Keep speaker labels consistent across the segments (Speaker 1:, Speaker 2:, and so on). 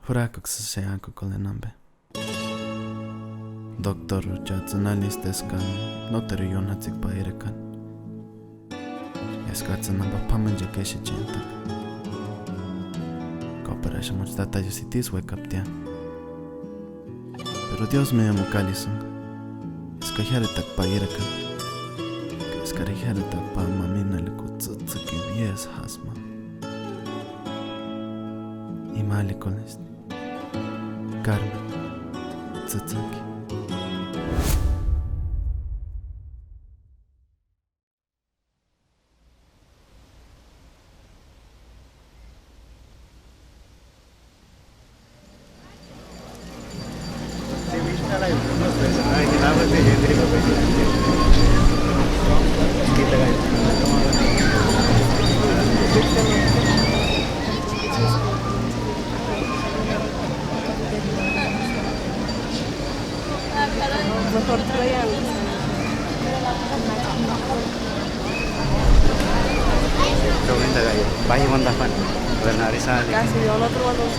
Speaker 1: Hurakuks seanko kolenambe. Doktor jatsanalisteskan noteru jonhatsik pairekan. Eskatsanamba pamanja kesichentak. Cooperation much detalles y tiswe kaptia. Pero Dios me amo calizon. Escajaretak pairekan. Escajaretak pa mamina le kutsutsaki vies hasma. Y malikones. Carmen, Tsutsaki.
Speaker 2: Mejor traigan.
Speaker 3: Comienza gallo. Vaya mandapan. Benar sale.
Speaker 2: Casi yo no otro valor.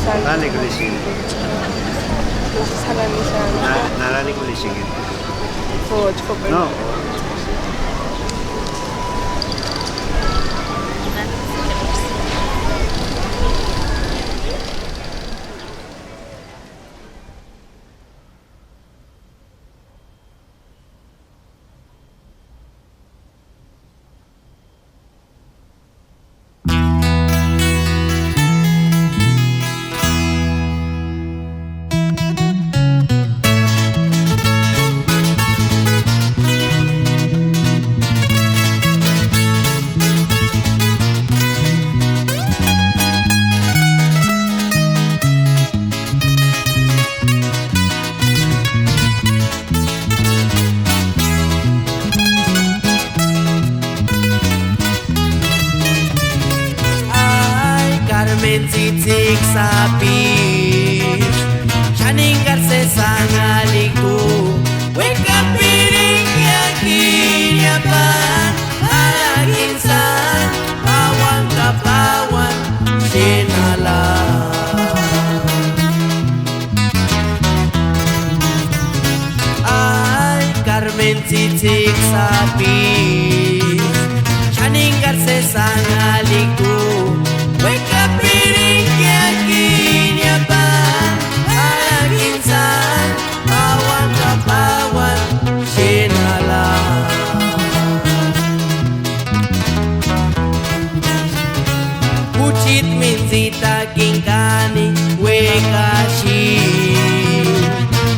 Speaker 3: Nalani kulising.
Speaker 2: Salam sana.
Speaker 3: Nalani kulising.
Speaker 2: Foch,
Speaker 3: No.
Speaker 4: Titik sapi Shaningar se sangaliku Weka piring yakin yapan Alaginsan Pawan kapawan Sinala Ay Carmen titik sapi Shaningar se sangaliku Weka piring yakin yapan Alaginsan Pawan kapawan Sinala Kuchit minzita kinkani Wekashi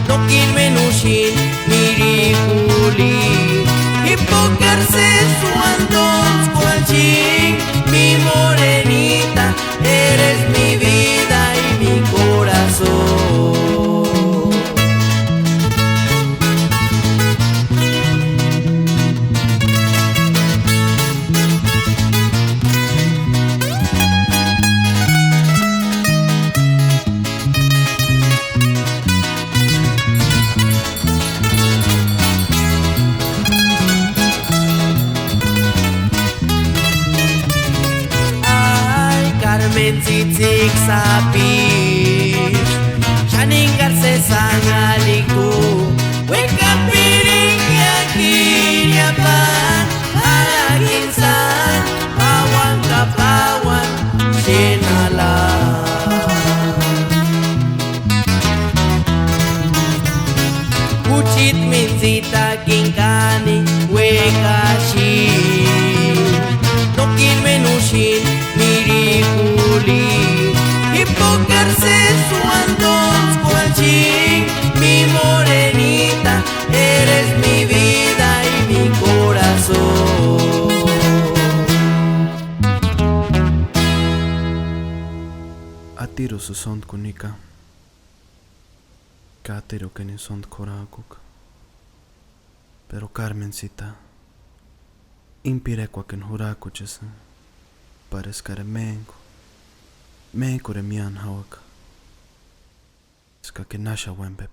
Speaker 4: Nokin menushin mirikuli Hipocarse suandons cualching Mi morenita Eres mi vida y mi corazón Carmen titik sapi Shaningar se sangaliku Weka piring yakin yapan Alaginsan Pawan kapawan Sinala Kuchit minzita kinkani Wekashi Nokin menushin mirikuli Hipocarse suandons cualching Mi morenita Eres mi vida y mi corazón
Speaker 1: Atiro su sont kunika. Katiro que ni sont korakuk. Pero Carmencita. Impirecua que en hurakuches. Parezcare menko re mian hawak. Ska que nasha wembe.